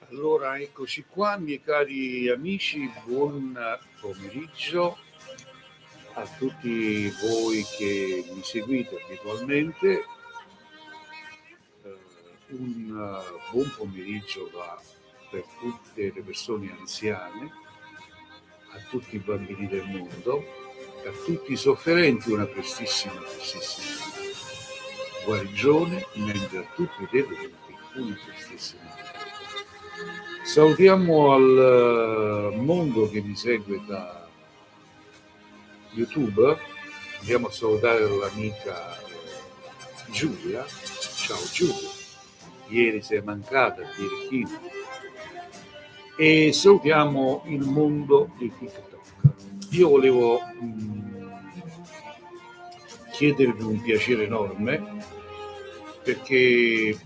Allora, eccoci qua, miei cari amici, buon pomeriggio a tutti voi che mi seguite abitualmente. Un buon pomeriggio va per tutte le persone anziane, a tutti i bambini del mondo, a tutti i sofferenti una prestissima guarigione, mentre a tutti i detenuti una prestissima. Salutiamo al mondo che mi segue da YouTube, andiamo a salutare l'amica Giulia. Ciao Giulia, ieri sei mancata, birichino. E salutiamo il mondo di TikTok. Io volevo chiedervi un piacere enorme, perché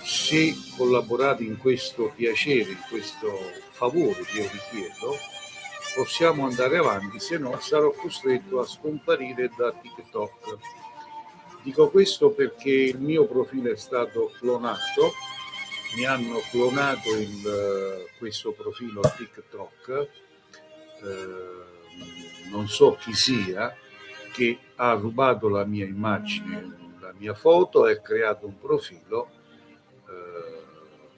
se collaborate in questo piacere, in questo favore che io vi chiedo, possiamo andare avanti, se no sarò costretto a scomparire da TikTok. Dico questo perché il mio profilo è stato clonato, mi hanno clonato questo profilo a TikTok, non so chi sia, che ha rubato la mia immagine, la mia foto, e ha creato un profilo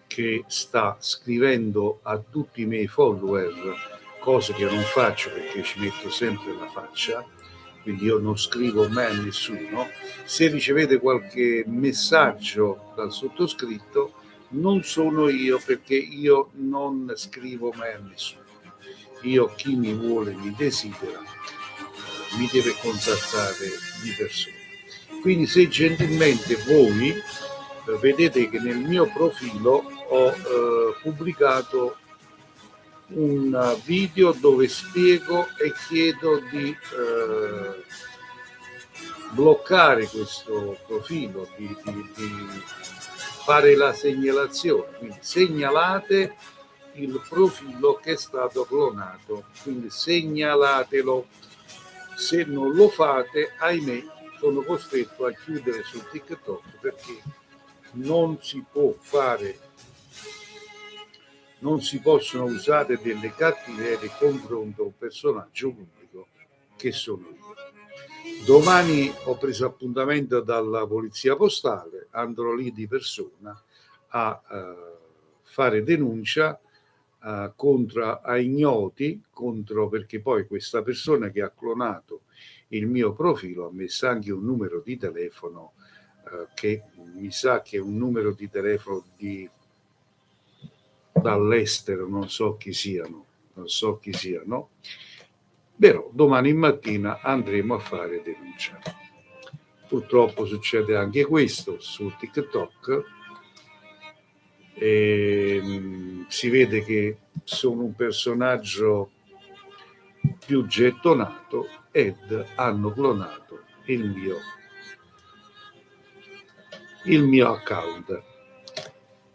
che sta scrivendo a tutti i miei follower cose che non faccio perché ci metto sempre la faccia, quindi io non scrivo mai a nessuno. Se ricevete qualche messaggio dal sottoscritto, non sono io, perché io non scrivo mai a nessuno. Io, chi mi vuole, mi desidera, mi deve contattare di persona. Quindi se gentilmente voi vedete che nel mio profilo ho pubblicato un video dove spiego e chiedo di bloccare questo profilo, di fare la segnalazione, quindi segnalate il profilo che è stato clonato, quindi segnalatelo. Se non lo fate, ahimè, sono costretto a chiudere su TikTok, perché non si può fare, non si possono usare delle cattiverie contro un personaggio pubblico che sono io. Domani ho preso appuntamento dalla polizia postale, andrò lì di persona a fare denuncia contro a ignoti, perché poi questa persona che ha clonato il mio profilo ha messo anche un numero di telefono che mi sa che è un numero di telefono dall'estero, non so chi siano, però domani mattina andremo a fare denuncia. Purtroppo succede anche questo su TikTok, e si vede che sono un personaggio più gettonato ed hanno clonato il mio account.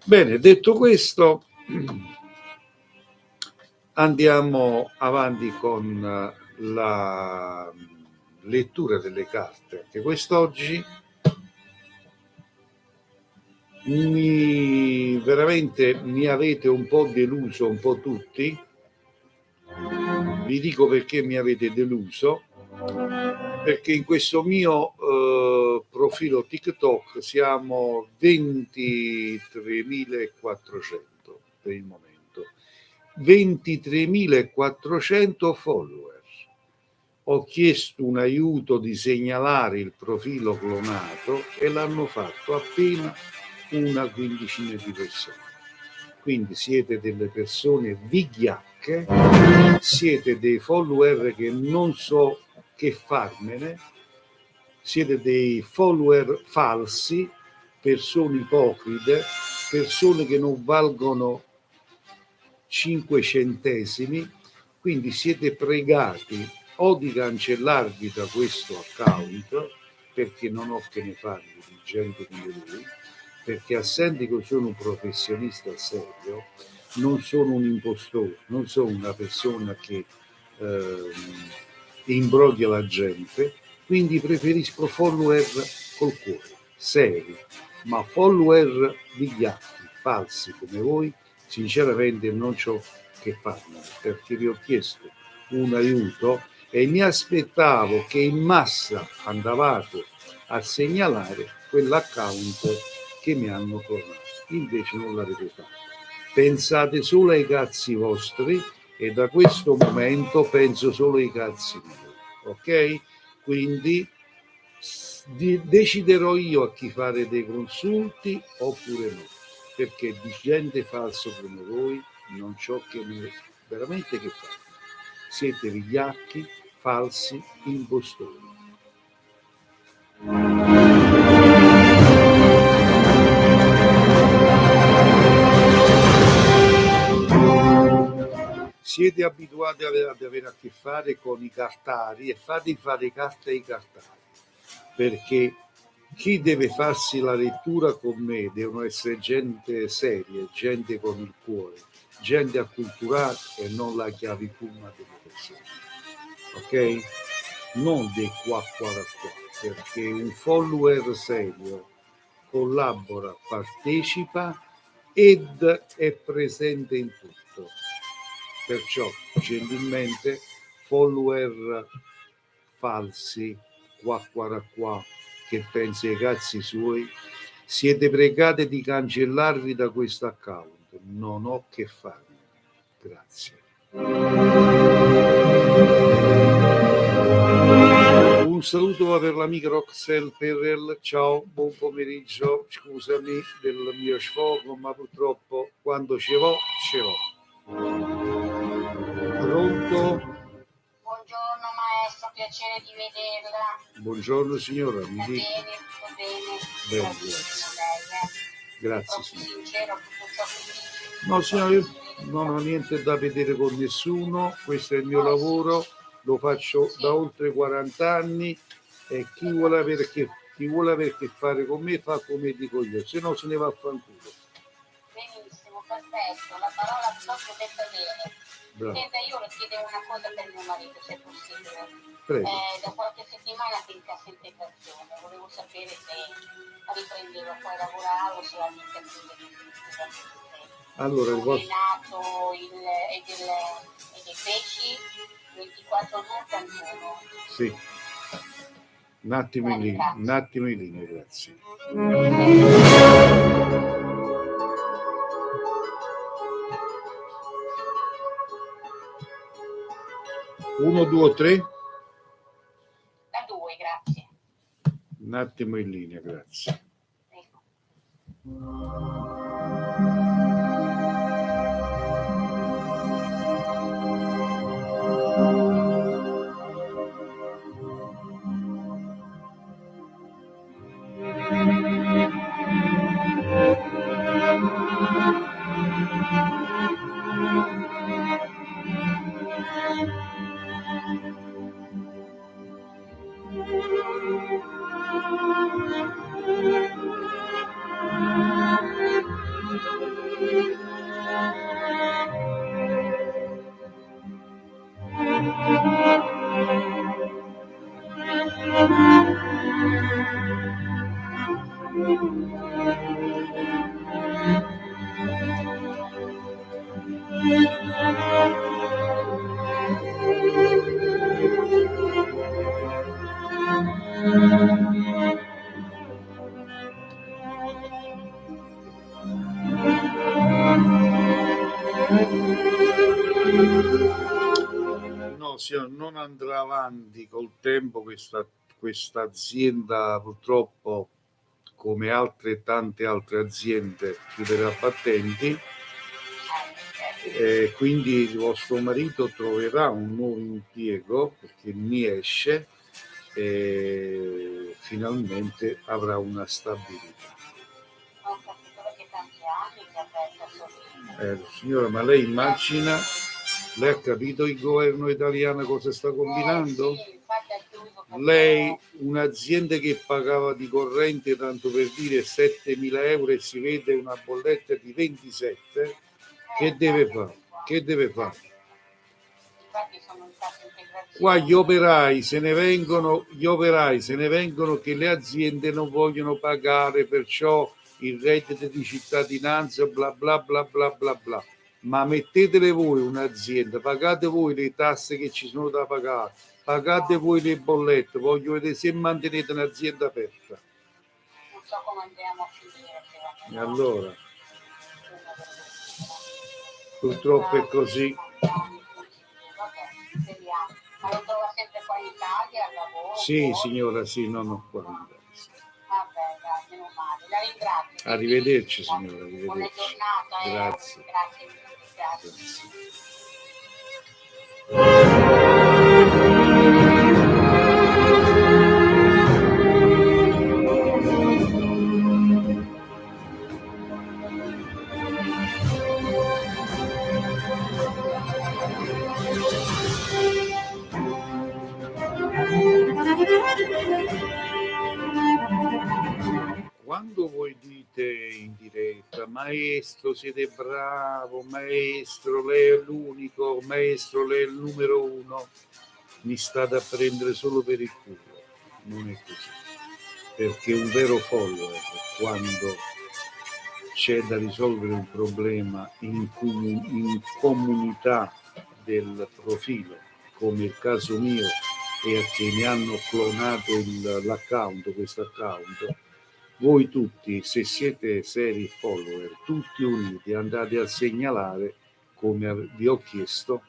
Bene, detto questo, andiamo avanti con lettura delle carte, che quest'oggi veramente mi avete un po' deluso, un po' tutti. Vi dico perché mi avete deluso, perché in questo mio profilo TikTok siamo 23.400 per il momento, 23.400 follower. Ho chiesto un aiuto di segnalare il profilo clonato e l'hanno fatto appena una quindicina di persone. Quindi siete delle persone vigliacche, siete dei follower che non so che farmene, siete dei follower falsi, persone ipocrite, persone che non valgono 5 centesimi, quindi siete pregati o di cancellarvi da questo account, perché non ho che ne farvi di gente come lui, perché assenti che sono un professionista serio, non sono un impostore, non sono una persona che imbroglia la gente, quindi preferisco follower col cuore, seri, ma follower vigliacchi, falsi come voi, sinceramente non c'ho che farne, perché vi ho chiesto un aiuto e mi aspettavo che in massa andavate a segnalare quell'account che mi hanno clonato, invece non l'avete fatto. Pensate solo ai cazzi vostri e da questo momento penso solo ai cazzi miei, ok? Quindi deciderò io a chi fare dei consulti oppure no, perché di gente falsa come voi non c'ho che veramente che fare. Siete vigliacchi, falsi, impostori. Siete abituati ad avere a che fare con i cartari e fate fare carte ai cartari, perché chi deve farsi la lettura con me devono essere gente seria, gente con il cuore, gente acculturata e non la chiavicuma delle persone, ok? Non dei qua, perché un follower serio collabora, partecipa ed è presente in tutto. Perciò, gentilmente, follower falsi, qua, che pensi ai cazzi suoi, siete pregati di cancellarvi da questo account. Non ho che farne. Grazie. Un saluto per l'amica Roxelle Perrel, ciao, buon pomeriggio, scusami del mio sfogo, ma purtroppo quando ce l'ho, ce l'ho. Pronto? Buongiorno maestro, piacere di vederla. Buongiorno signora, mi dica. Bene, tutto bene. Bene, grazie. Grazie signora. Sincero, tutto ciò che dice. No signora, io non ho niente da vedere con nessuno, questo è il mio lavoro, lo faccio da oltre 40 anni e chi vuole avere che fare con me fa come dico io, se no se ne va a fanculo. Benissimo, perfetto, la parola proprio detta bene. Senta, io le chiedevo una cosa per mio marito, se è possibile. Prego. Da qualche settimana che in cassa integrazione, volevo sapere se riprendeva poi a lavorare o se ha l'iniziativa di allora, è nato e dei pesci 24 81. Sì. Un attimo in linea, grazie. 1, 2, 3. Da 2, grazie. Un attimo in linea, grazie. No, signor, non andrà avanti col tempo questa azienda, purtroppo, come altre tante altre aziende, chiuderà battenti, quindi il vostro marito troverà un nuovo impiego perché mi esce e finalmente avrà una stabilità. Ho capito perché tanti anni che ha perso Signora, ma lei immagina, lei ha capito il governo italiano cosa sta combinando? Sì, infatti è chiuso perché... Lei, un'azienda che pagava di corrente, tanto per dire 7.000 euro e si vede una bolletta di 27, che deve fare? Che deve fare? Infatti sono in cassa integrazione. Qua gli operai se ne vengono che le aziende non vogliono pagare, perciò il reddito di cittadinanza, bla bla bla bla bla bla. Ma mettetele voi un'azienda, pagate voi le tasse che ci sono da pagare, pagate voi le bollette, voglio vedere se mantenete un'azienda aperta. Non so come andiamo a finire. E allora, purtroppo è così. Vabbè, speriamo. Ma lo trova sempre qua in Italia, al lavoro? Sì, signora, sì, no, qua. Vabbè, dai, meno male. La ringrazio. Arrivederci, signora, arrivederci. Buona giornata. Grazie. Grazie mille. Grazie. Quando voi dite in diretta, maestro siete bravo, maestro lei è l'unico, maestro lei è il numero uno, mi state a prendere solo per il culo. Non è così, perché un vero follower, quando c'è da risolvere un problema in comunità del profilo, come il caso mio, e che mi hanno clonato l'account, questo account, voi tutti, se siete seri follower, tutti uniti andate a segnalare, come vi ho chiesto,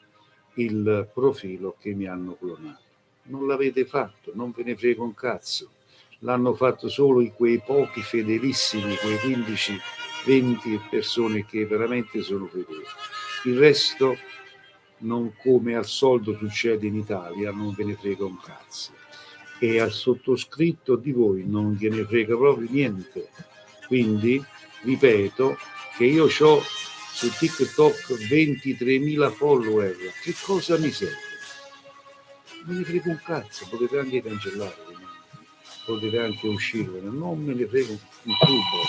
il profilo che mi hanno clonato. Non l'avete fatto, non ve ne frega un cazzo. L'hanno fatto solo quei pochi fedelissimi, quei 15-20 persone che veramente sono fedeli. Il resto, non come al solito succede in Italia, non ve ne frega un cazzo. E al sottoscritto di voi non gliene frega proprio niente. Quindi ripeto che io ho su TikTok 23.000 follower. Che cosa mi serve? Me ne frega un cazzo, potete anche cancellare, potete anche uscire, non me ne frega un tubo,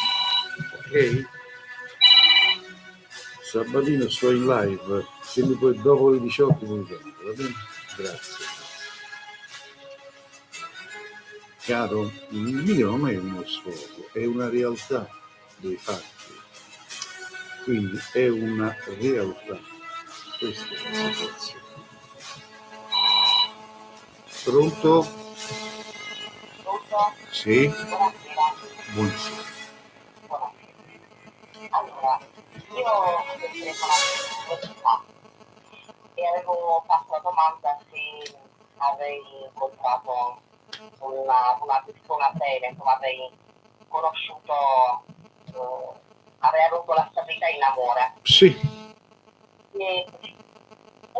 ok? Sabatino sto in live, se mi puoi dopo le 18 mi chiamate, va bene? Grazie. Chiaro, il mio non è uno sfogo, è una realtà dei fatti, quindi è una realtà, questa è la situazione. Pronto? Sì? Buonasera. Allora, io ho telefonato e avevo fatto la domanda se avrei incontrato una persona seria, insomma avrei conosciuto, avrei avuto la stabilità in amore. Sì. E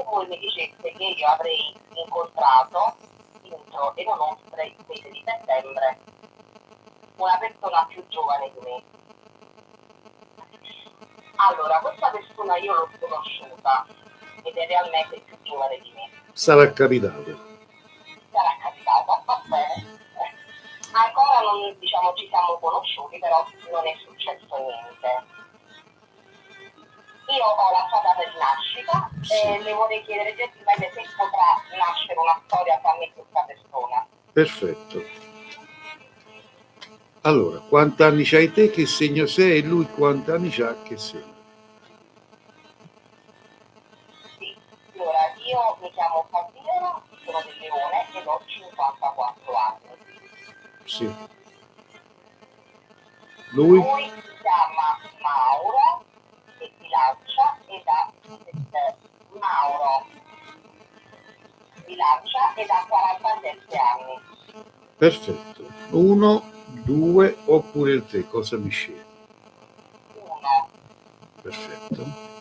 voi mi diceste che io avrei incontrato entro e non oltre il mese di settembre una persona più giovane di me. Allora, questa persona io l'ho conosciuta ed è realmente più giovane di me. Sarà capitato. Sarà capitato, va bene. Ancora non, diciamo, ci siamo conosciuti, però non è successo niente. Io ho la sua data di nascita e le vorrei chiedere gentilmente se potrà nascere una storia tra me e questa persona. Perfetto. Allora, quanti anni c'hai te, che segno sei, e lui quanti anni c'ha, che segno? Sì, allora io mi chiamo Fabiola, sono del Leone ed ho 54 anni. Sì. Lui Lui? si chiama Mauro e bilancia ed ha Mauro bilancia ed ha 47 anni. Perfetto. 1, 2 oppure il 3, cosa mi scegli? 1. Perfetto.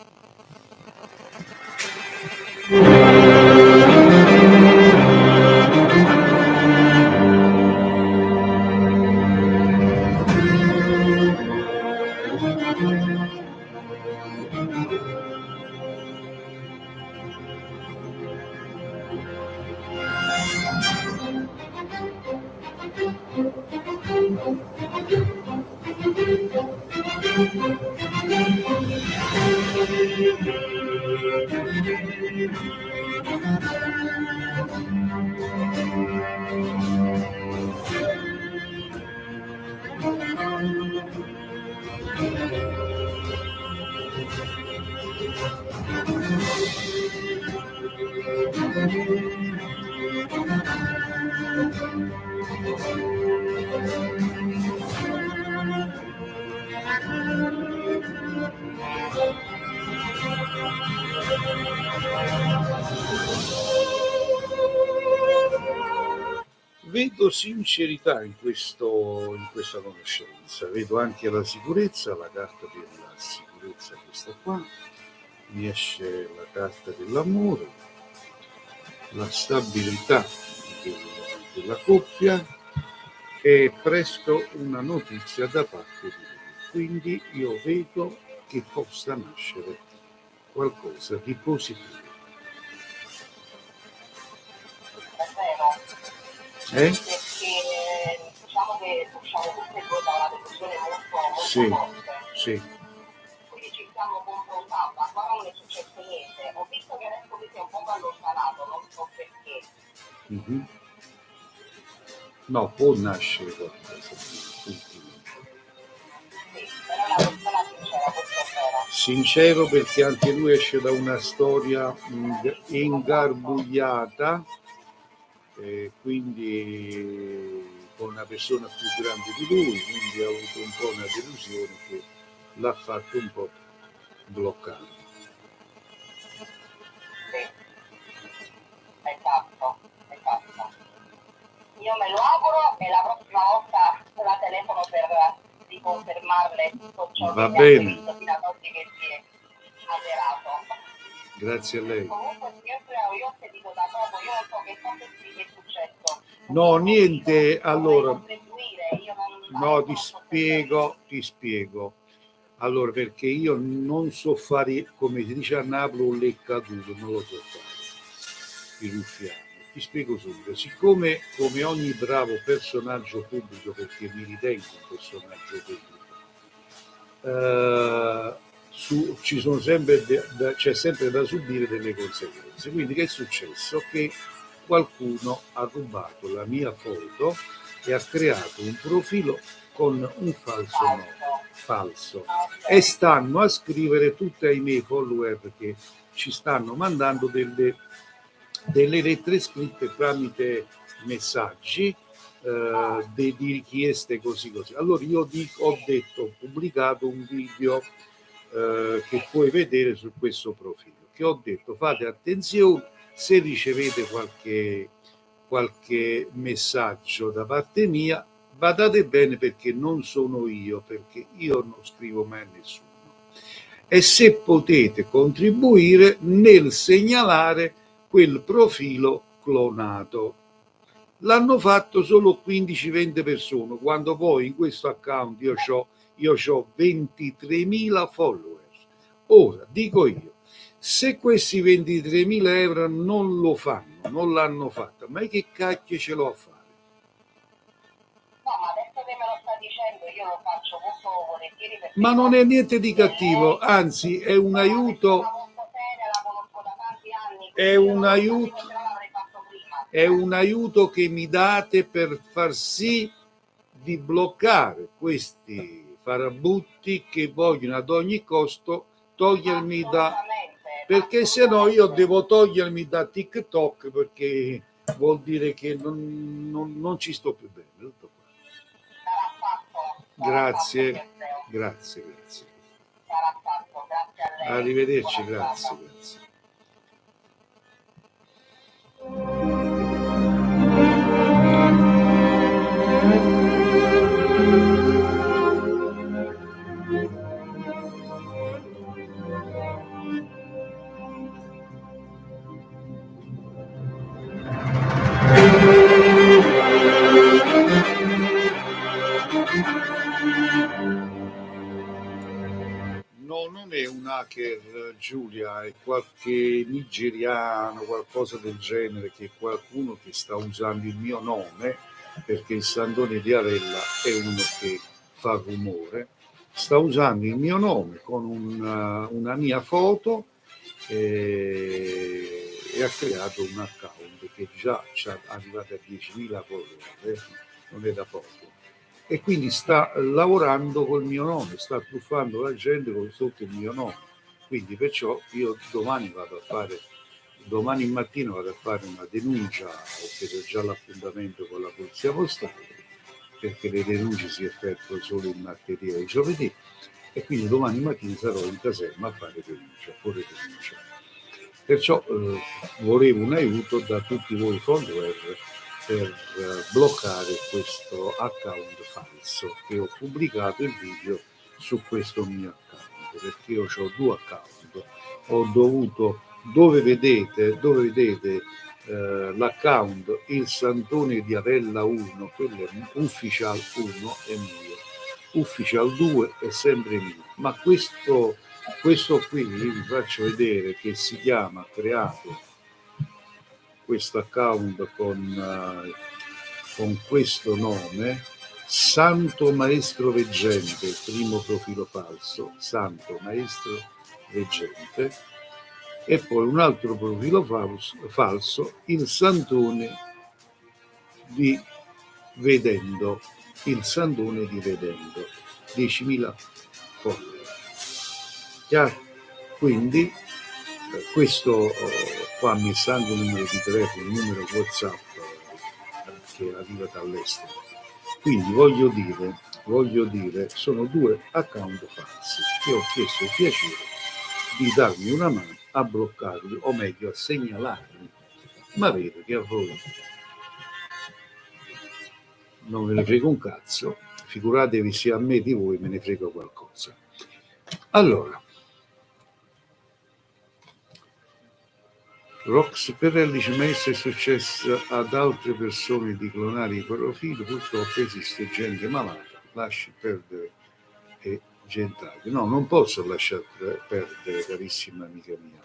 Vedo sincerità in questa conoscenza, vedo anche la sicurezza, la carta della sicurezza, questa qua, mi esce la carta dell'amore, la stabilità della coppia e presto una notizia da parte di lui. Quindi io vedo che possa nascere qualcosa di positivo. Davvero? Perché diciamo che usciamo tutte e due da una delusione molto Sì, forte. sì. Quindi ci stiamo confrontando, ancora non è successo niente. Ho visto che adesso lui si è un po' allontanato, non so perché. Mhm. No, può nascere qualcosa di ultimo. Sì, però è una persona sincera, questo è vero. Sincero, perché anche lui esce da una storia ingarbugliata, quindi con una persona più grande di lui, quindi ha avuto un po' una delusione che l'ha fatto un po' bloccare. Sì, esatto. Io me lo auguro e la prossima volta la telefono per riconfermarle tutto ciò Va che bene. mi ha detto fino ad oggi che si è azzerato. Grazie a lei. Comunque signor Cleo, io ho sentito da poco, io non so che cosa è successo. No, niente, allora, Io non no, ti spiego. Allora, perché io non so fare, come si dice a Napoli, un leccaculo, non lo so fare, il ruffiano. Ti spiego subito. Siccome, come ogni bravo personaggio pubblico, perché mi ritengo un personaggio pubblico, ci sono sempre c'è sempre da subire delle conseguenze. Quindi che è successo? Che qualcuno ha rubato la mia foto e ha creato un profilo con un falso nome, falso, e stanno a scrivere tutti i miei follower che ci stanno mandando delle lettere scritte tramite messaggi di richieste così. Allora io ho pubblicato un video che puoi vedere su questo profilo, che ho detto fate attenzione se ricevete qualche messaggio da parte mia, badate bene perché non sono io, perché io non scrivo mai a nessuno. E se potete contribuire nel segnalare quel profilo clonato. L'hanno fatto solo 15-20 persone, quando poi in questo account io ho 23.000 follower. Ora, dico io, se questi 23.000 euro non lo fanno, non l'hanno fatta, ma che cacchio ce l'ho a fare? No, ma adesso che me lo sta dicendo io lo faccio molto volentieri perché ma non è niente di cattivo, anzi è un aiuto, molto seria, la conosco da tanti anni, è un aiuto, è un aiuto che mi date per far sì di bloccare questi farabutti che vogliono ad ogni costo togliermi da... Perché se no io devo togliermi da TikTok, perché vuol dire che non ci sto più bene. Tutto qua. Grazie, grazie, grazie. Arrivederci, grazie, grazie. No, non è un hacker, Giulia, è qualche nigeriano, qualcosa del genere, che è qualcuno che sta usando il mio nome, perché il Sandone di Arella è uno che fa rumore, sta usando il mio nome con una mia foto e ha creato un account che già è arrivato a 10.000 follower, non è da poco. E quindi sta lavorando col mio nome, sta truffando la gente sotto il mio nome. Quindi perciò io domani mattina vado a fare una denuncia, ho preso già l'appuntamento con la polizia postale, perché le denunce si effettuano solo il martedì e il giovedì, e quindi domani mattina sarò in caserma a fare denuncia, porre denuncia. Perciò volevo un aiuto da tutti voi follower per bloccare questo account falso, che ho pubblicato il video su questo mio account, perché io ho 2 account. Ho dovuto, dove vedete l'account Il Santone di Arella 1, quello è Ufficial 1 è mio, Ufficial 2 è sempre mio, ma questo qui vi faccio vedere, che si chiama, creato questo account con questo nome, Santo Maestro Veggente, il primo profilo falso, Santo Maestro Veggente, e poi un altro profilo falso, il Santone di Vedendo, il Santone di Vedendo, 10.000 follower. Chiaro? Quindi questo qua mi sanno il numero di telefono, il numero WhatsApp che arriva dall'estero. Quindi voglio dire, sono 2 account falsi che ho chiesto il piacere di darmi una mano a bloccarli, o meglio a segnalarli, ma vedo che a voi non ve ne frega un cazzo, figuratevi se a me di voi me ne frega qualcosa. Allora, Rox Perrelli ci messa è successo ad altre persone di clonare i profili, purtroppo esiste gente malata, lasci perdere e gentagli. No, non posso lasciare perdere, carissima amica mia.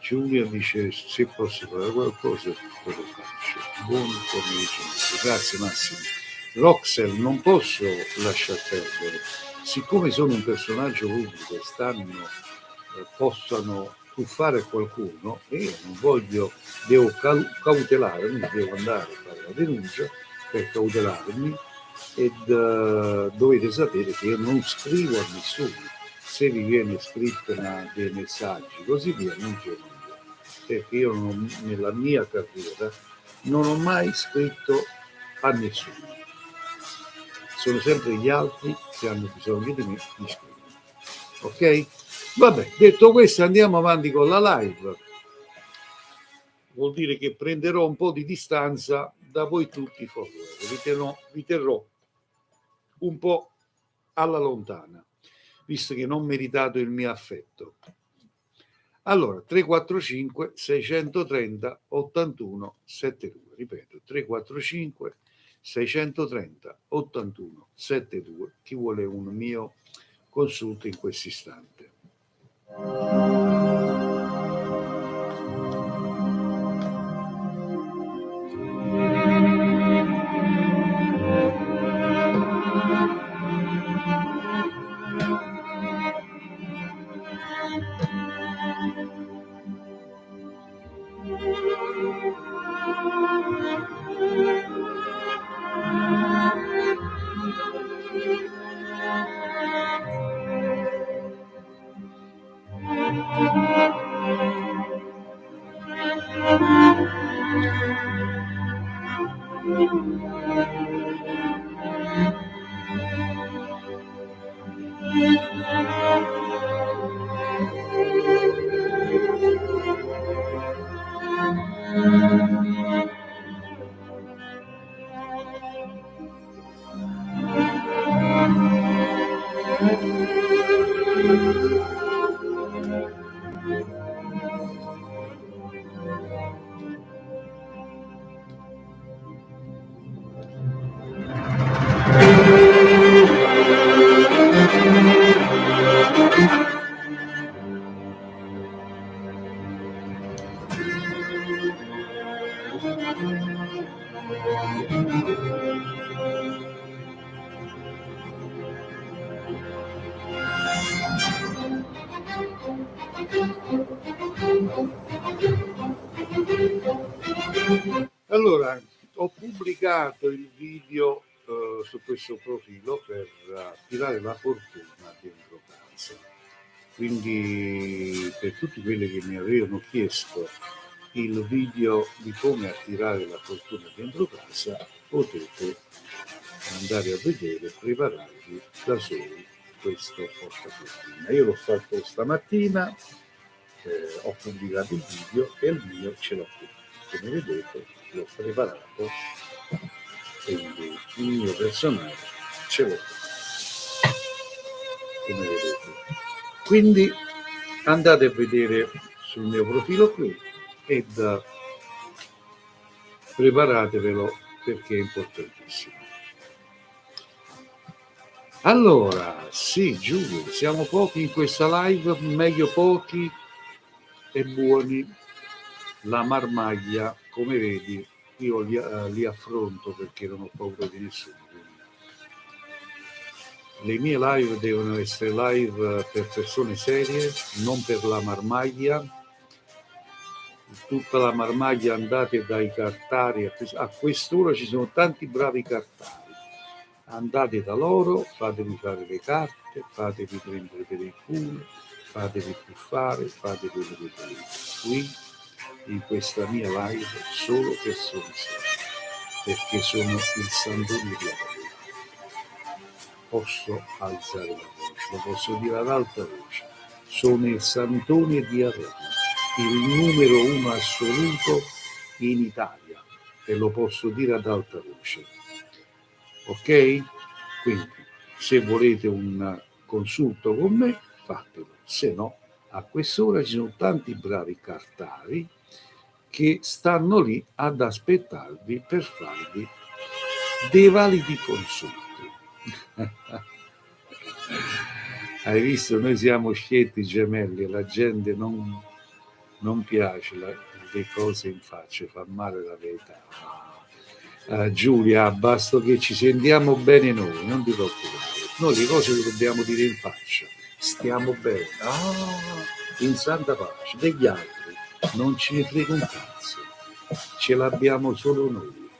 Giulia dice se posso fare qualcosa te lo faccio. Buon pomeriggio, grazie Massimo. Roxel, non posso lasciar perdere, siccome sono un personaggio pubblico e possano truffare qualcuno, e io non voglio, devo cautelarmi, devo andare a fare la denuncia per cautelarmi, ed dovete sapere che io non scrivo a nessuno. Se vi viene scritto dei messaggi così via, non c'è nulla, perché io nella mia carriera non ho mai scritto a nessuno, sono sempre gli altri che hanno bisogno di me di scrivere. Ok? Vabbè, detto questo andiamo avanti con la live. Vuol dire che prenderò un po' di distanza da voi tutti follower, vi terrò un po' alla lontana, visto che non meritate il mio affetto. Allora, 345 630 81 72, ripeto, 345 630 81 72, chi vuole un mio consulto in questo istante. Allora, ho pubblicato il video su questo profilo per attirare la fortuna dentro casa. Quindi per tutti quelli che mi avevano chiesto il video di come attirare la fortuna dentro casa, potete andare a vedere e prepararvi da soli questo portafortuna. Io l'ho fatto stamattina, ho pubblicato il video e il mio ce l'ho qui. Come vedete l'ho preparato, quindi il mio personaggio ce l'ho qui, come vedete. Quindi andate a vedere sul mio profilo qui ed preparatevelo perché è importantissimo. Allora, sì, Giulio, siamo pochi in questa live, meglio pochi e buoni. La marmaglia, come vedi, io li affronto perché non ho paura di nessuno. Le mie live devono essere live per persone serie, non per la marmaglia. Tutta la marmaglia, andate dai cartari, a quest'ora ci sono tanti bravi cartari. Andate da loro, fatevi fare le carte, fatevi prendere per il culo, fatevi puffare, fate quello che volete. Qui in questa mia live solo persone serie, perché sono il Sant'Antonio di Arena. Posso alzare la voce, lo posso dire ad alta voce. Sono il Sant'Antonio di Arena, il numero uno assoluto in Italia, e lo posso dire ad alta voce. Ok? Quindi se volete un consulto con me, fatelo, se no a quest'ora ci sono tanti bravi cartari che stanno lì ad aspettarvi per farvi dei validi consulti. Hai visto, noi siamo scelti gemelli, la gente non piace le cose in faccia, fa male la verità. Giulia, basta che ci sentiamo bene noi, non ti preoccupare. Noi le cose le dobbiamo dire in faccia, stiamo bene, in santa pace, degli altri non ce ne frega un cazzo, ce l'abbiamo solo noi.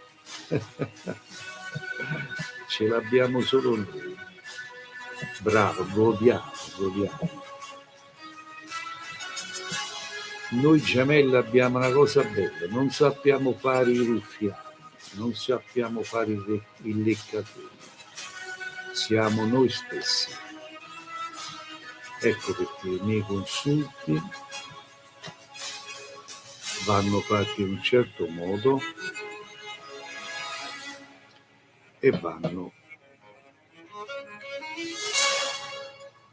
Ce l'abbiamo solo noi. Bravo, godiamo. Noi gemelli abbiamo una cosa bella, non sappiamo fare i ruffiani, non sappiamo fare i leccatori, siamo noi stessi. Ecco perché i miei consulti vanno fatti in un certo modo e vanno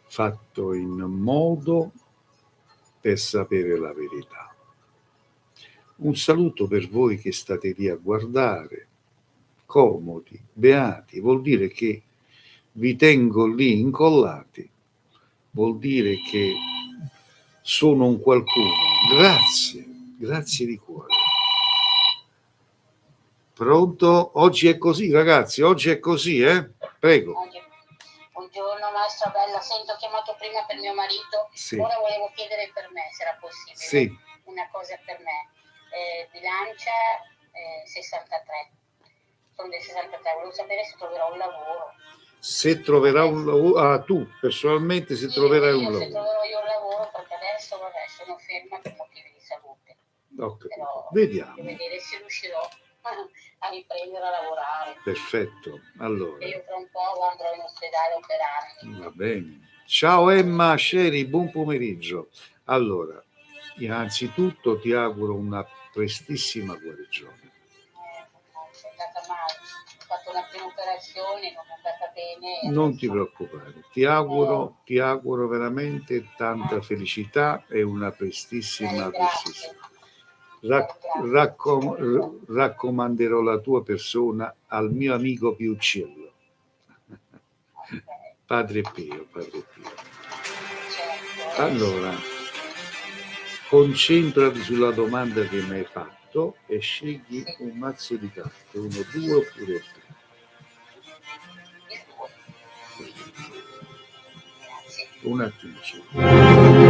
fatto in modo per sapere la verità. Un saluto per voi che state lì a guardare, comodi, beati, vuol dire che vi tengo lì incollati, vuol dire che sono un qualcuno. Grazie di cuore. Pronto? Oggi è così, ragazzi, oggi è così, Prego. Buongiorno maestra Bella, sento, ho chiamato prima per mio marito, sì. Ora volevo chiedere per me se era possibile, sì. Una cosa per me, bilancia 63, sono del 63, volevo sapere se troverò un lavoro. Se troverà un lavoro, tu personalmente se troverai un lavoro. Se troverò io un lavoro, perché adesso sono ferma per motivi di salute. Okay. Però Vediamo. devo vedere se riuscirò a riprendere a lavorare. Perfetto. Allora, E io tra un po' andrò in ospedale a operarmi. va bene. Ciao Emma Sceri, buon pomeriggio. Allora, innanzitutto ti auguro una prestissima guarigione. Sono andata male, ho fatto una prima operazione, non è andata bene. e Non ti adesso- preoccupare, ti auguro veramente tanta felicità e una La prestissima. ringrazio. Raccomanderò la tua persona al mio amico più uccello, Ok, Padre Pio, Padre Pio. certo. Allora, concentrati sulla domanda che mi hai fatto e scegli Sì, un mazzo di carte, 1, 2 oppure 3. il tuo. Grazie. Un attimo.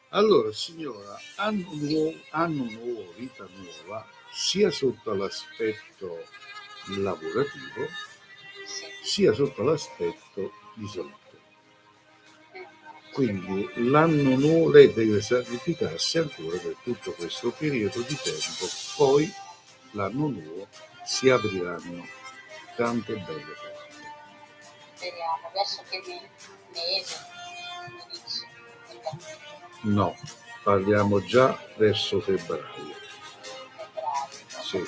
Allora, signora, anno nuovo, vita nuova, sia sotto l'aspetto lavorativo, Sì. sia sotto l'aspetto di salute. Quindi l'anno nuovo lei deve sacrificarsi ancora per tutto questo periodo di tempo, poi l'anno nuovo si apriranno tante belle porte. Speriamo, verso che mese, inizio. No, parliamo già verso febbraio. Sì.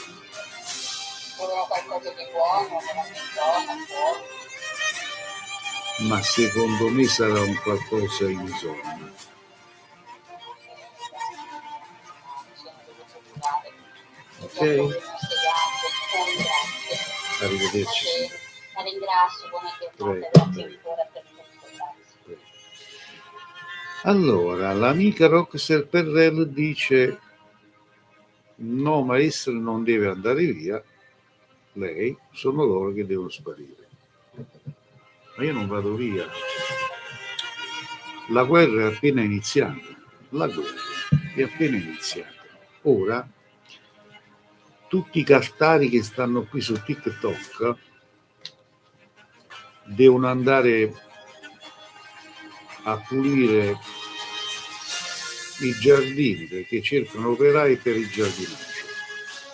Volevo qualcosa di buono, veramente buono, Ma secondo me sarà un qualcosa in zona. Ok? Arrivederci. La ringrazio, buona giornata, Prego, grazie prego. ancora per tutto, grazie. Allora, l'amica Roxer Perrell dice: no, maestro non deve andare via, lei, sono loro che devono sparire. Ma io non vado via. La guerra è appena iniziata. La guerra è appena iniziata. Ora, tutti i cartari che stanno qui su TikTok devono andare a pulire i giardini perché cercano operai per il giardinaggio.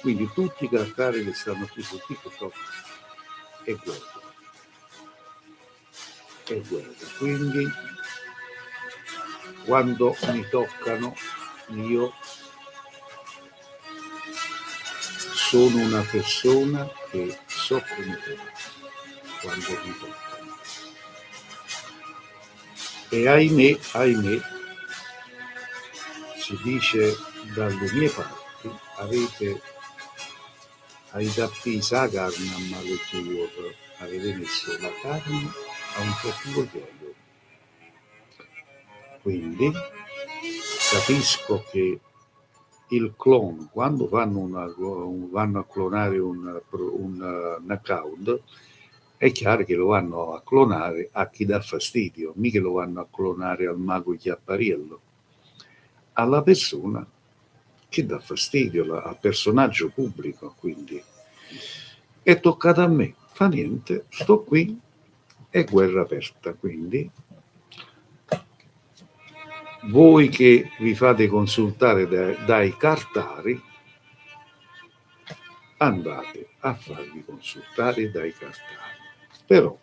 Quindi tutti i cartari che stanno qui su TikTok è guerra. È guerra. Quindi quando mi toccano io sono una persona che so come fare quando mi toccano. E ahimè, si dice dalle mie parti, avete appeso la carne a male tuo, avete messo la carne a un cattivo gioco. Quindi capisco che il clone, quando vanno a clonare un account, è chiaro che lo vanno a clonare a chi dà fastidio, mica lo vanno a clonare al mago Chiappariello, alla persona che dà fastidio, al personaggio pubblico. Quindi è toccato a me, fa niente, sto qui, è guerra aperta. Quindi voi che vi fate consultare dai cartari, andate a farvi consultare dai cartari. Però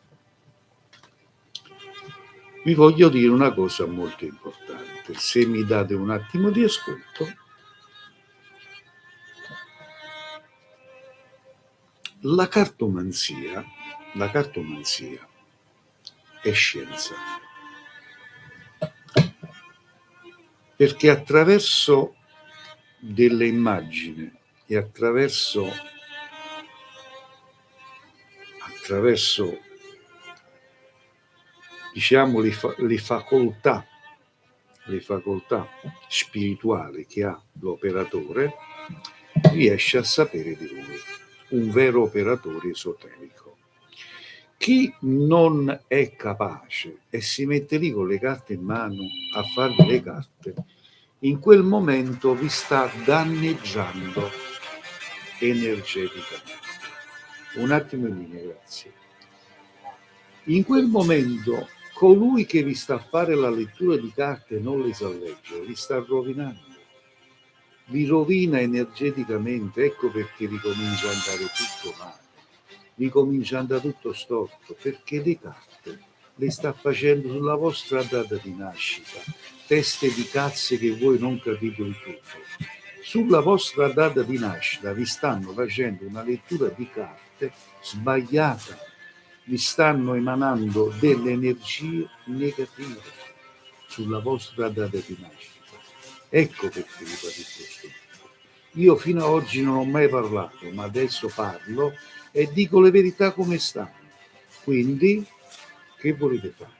vi voglio dire una cosa molto importante, se mi date un attimo di ascolto. La cartomanzia è scienza, perché attraverso delle immagini e attraverso diciamo le facoltà spirituali che ha l'operatore, riesce a sapere di lui, un vero operatore esoterico. Chi non è capace e si mette lì con le carte in mano a farvi le carte, in quel momento vi sta danneggiando energeticamente. Un attimo in linea, grazie. In quel momento colui che vi sta a fare la lettura di carte e non le sa leggere, vi sta rovinando. Vi rovina energeticamente, ecco perché vi comincia a andare tutto male, vi comincia a andare tutto storto, perché le carte le sta facendo sulla vostra data di nascita, teste di cazze che voi non capite il tutto. Sulla vostra data di nascita vi stanno facendo una lettura di carte sbagliata, vi stanno emanando delle energie negative sulla vostra data di nascita. Ecco perché vi fa tutto questo. Io fino ad oggi non ho mai parlato, ma adesso parlo e dico le verità come stanno. Quindi, che volete fare?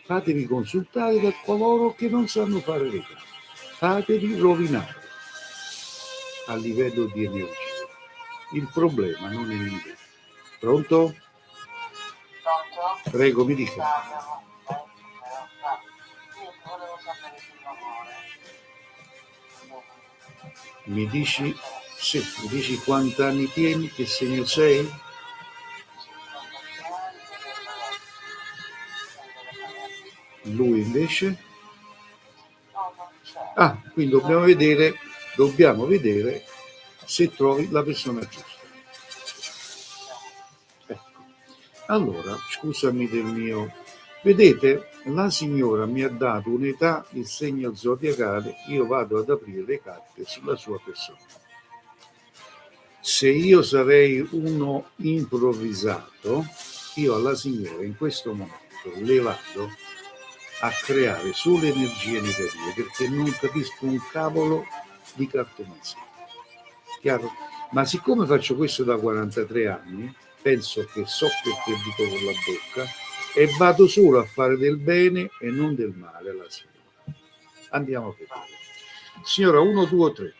Fatevi consultare da coloro che non sanno fare le cose. Fatevi rovinare a livello di energia. Il problema non è in voi. Pronto? Pronto? Prego, mi dica. Volevo sapere sull'amore. Mi dici, sì, mi dici quanti anni tieni, che segno sei? Lui invece? Ah, quindi dobbiamo vedere se trovi la persona giusta. Ecco. Allora, scusami del mio... Vedete, la signora mi ha dato un'età, il segno zodiacale, io vado ad aprire le carte sulla sua persona. Se io sarei uno improvvisato, io alla signora in questo momento le vado a creare solo energie negative perché non capisco un cavolo di cartomanzia. Chiaro? Ma siccome faccio questo da 43 anni, penso che so perché dico con la bocca e vado solo a fare del bene e non del male alla signora. Andiamo a vedere. Signora, 1, 2 o 3.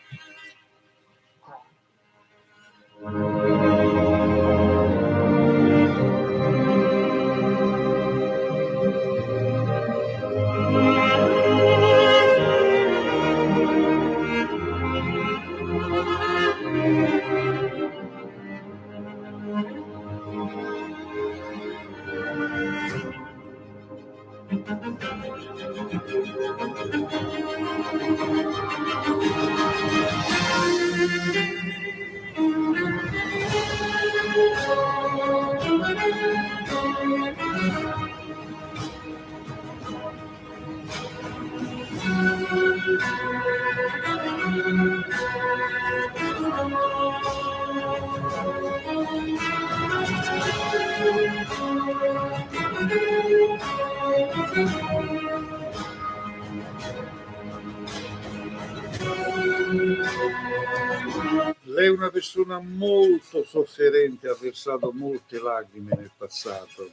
Lei è una persona molto sofferente, ha versato molte lacrime nel passato.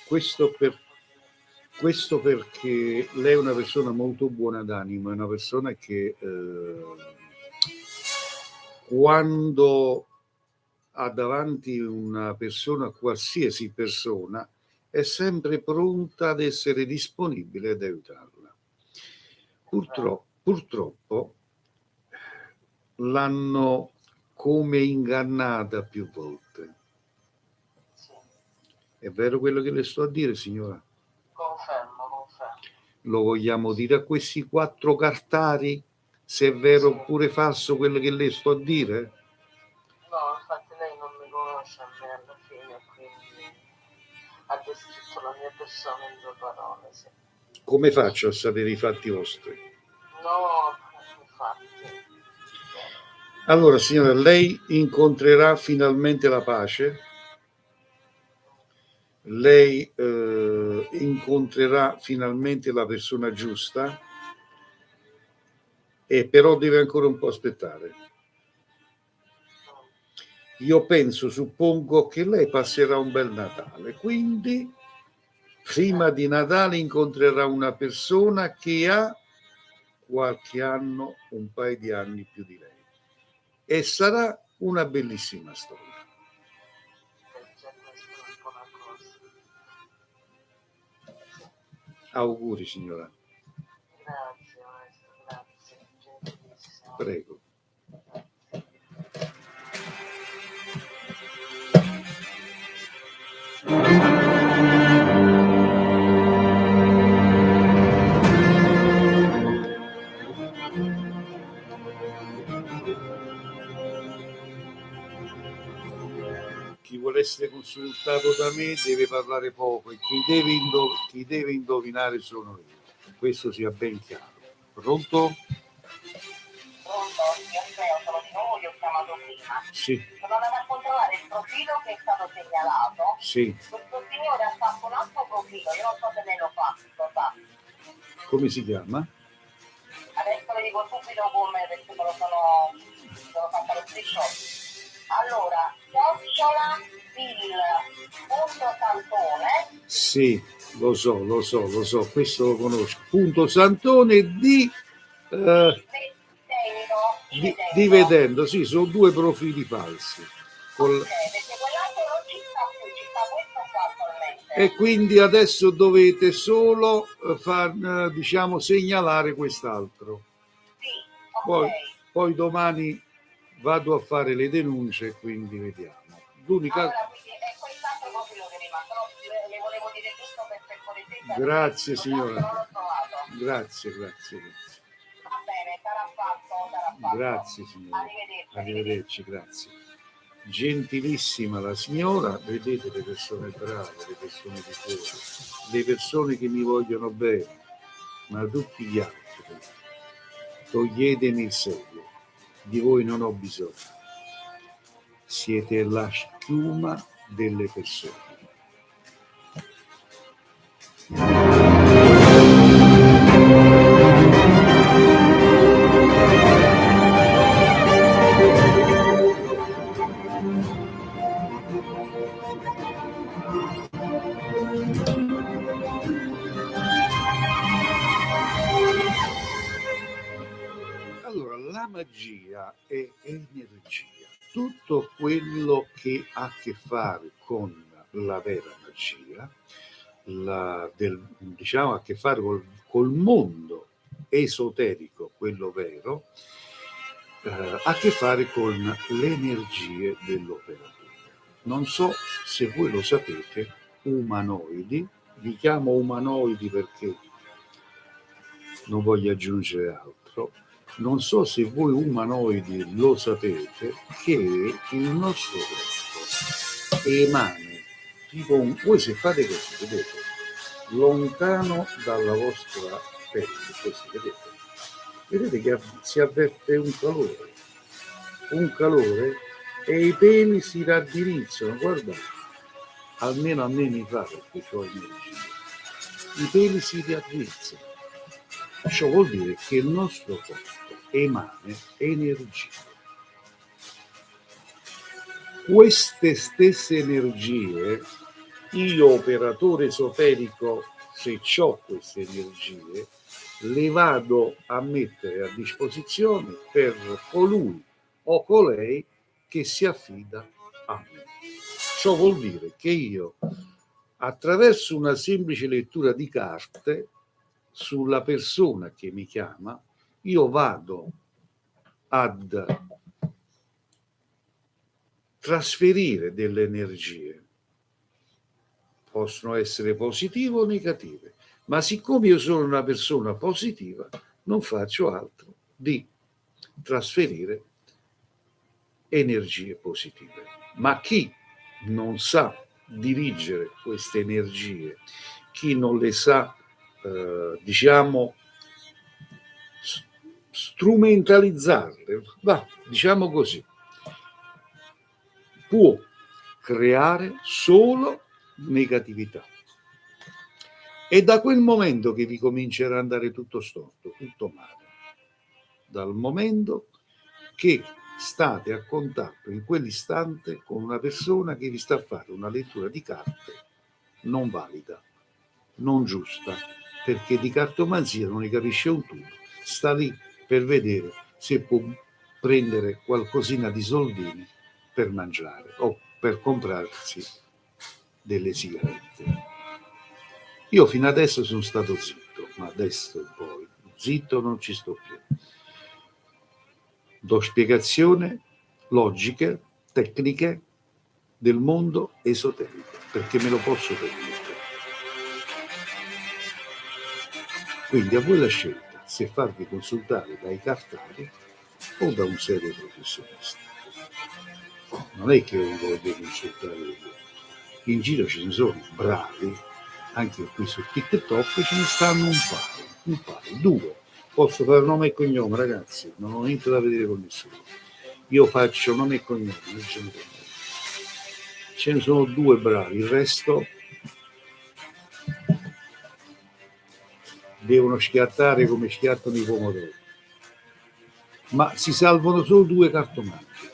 Questo perché lei è una persona molto buona d'animo, è una persona che quando ha davanti una persona, qualsiasi persona, è sempre pronta ad essere disponibile ad aiutarla. Purtroppo l'hanno come ingannata più volte. È vero quello che le sto a dire, signora? Confermo. Lo vogliamo dire a questi 4 cartari, se è vero oppure falso quello che le sto a dire? No, infatti lei non mi conosce a me alla fine, quindi ha descritto la mia persona in 2 parole, sì. Come faccio a sapere i fatti vostri? No, infatti. Allora, signora, lei incontrerà finalmente la pace, lei incontrerà finalmente la persona giusta, e però deve ancora un po' aspettare. Io penso, suppongo che lei passerà un bel Natale, quindi prima di Natale incontrerà una persona che ha qualche anno, un paio di anni più di lei, e sarà una bellissima storia. Auguri, signora. Grazie, maestro, grazie, gentilissimo. Prego. Chi vuole essere consultato da me deve parlare poco e chi deve indovinare sono io. Questo sia ben chiaro. Pronto? Pronto? Io sono di nuovo, io ho chiamato prima. Sì. Sono andata a controllare il profilo che è stato segnalato. Sì. Questo signore ha fatto un altro profilo, io non so se lei lo sa. Come si chiama? Adesso le dico subito come, perché me lo sono fatta lo screenshot. Allora, @Santone. Sì, lo so, questo lo conosco. Punto Santone di Vedendo, sì, sono due profili falsi. Perché quell'altro non ci sta più, ci sta questo qua attualmente. E quindi adesso dovete solo diciamo, segnalare quest'altro. Sì, ok. Poi domani vado a fare le denunce, quindi vediamo. L'unica... Allora, quindi è quest'altro profilo che rimane, no? Le volevo dire giusto per correttezza. Grazie signora. Non l'ho trovato. Grazie. Va bene, sarà fatto. Grazie signora. Arrivederci. Grazie. Gentilissima la signora, vedete le persone brave, le persone di cuore, le persone che mi vogliono bene, ma tutti gli altri, toglietemi il serio, di voi non ho bisogno, siete la schiuma delle persone. Allora, la magia è energia. Tutto quello che ha a che fare con la vera magia, diciamo, ha a che fare col mondo esoterico, quello vero, ha a che fare con le energie dell'operatore. Non so se voi lo sapete, umanoidi, vi chiamo umanoidi perché non voglio aggiungere altro. Non so se voi umanoidi lo sapete che il nostro corpo emane tipo voi se fate così, vedete, lontano dalla vostra pelle, così, vedete che si avverte un calore e i peli si raddirizzano, guardate, almeno a me mi fa perché ho energia, i peli si raddrizzano. Ciò vuol dire che il nostro corpo emana energia. Queste stesse energie, io operatore esoterico, se ho queste energie, le vado a mettere a disposizione per colui o colei che si affida a me. Ciò vuol dire che io, attraverso una semplice lettura di carte, sulla persona che mi chiama, io vado ad trasferire delle energie, possono essere positive o negative, ma siccome io sono una persona positiva, non faccio altro di trasferire energie positive. Ma chi non sa dirigere queste energie, chi non le sa, diciamo, strumentalizzarle, diciamo così, può creare solo negatività. È da quel momento che vi comincerà ad andare tutto storto, tutto male. Dal momento che state a contatto in quell'istante con una persona che vi sta a fare una lettura di carte non valida, non giusta, perché di cartomanzia non ne capisce un tubo, sta lì per vedere se può prendere qualcosina di soldini per mangiare o per comprarsi delle sigarette. Io fino adesso sono stato zitto, ma adesso in poi zitto non ci sto più. Do spiegazioni logiche, tecniche del mondo esoterico, perché me lo posso permettere. Quindi a voi la scelta se farvi consultare dai cartari o da un serio professionista. Non è che uno deve consultare, in giro ce ne sono bravi, anche qui su TikTok ce ne stanno un paio, due. Posso fare nome e cognome, ragazzi, non ho niente da vedere con nessuno. Io faccio nome e cognome, ce ne sono due bravi, il resto devono schiattare come schiattano i pomodori. Ma si salvano solo due cartomanti,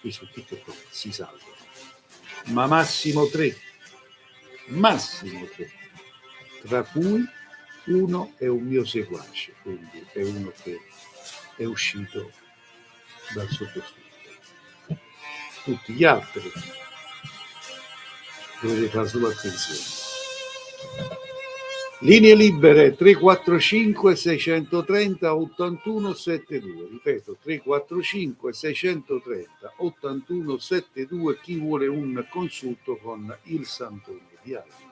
qui su TikTok si salvano, ma massimo tre, tra cui uno è un mio seguace, quindi è uno che è uscito dal sottoscritto. Tutti gli altri dovete fare solo attenzione. Linee libere 345 630 8172, ripeto 345 630 8172, chi vuole un consulto con il Sant'Antonio di Alma.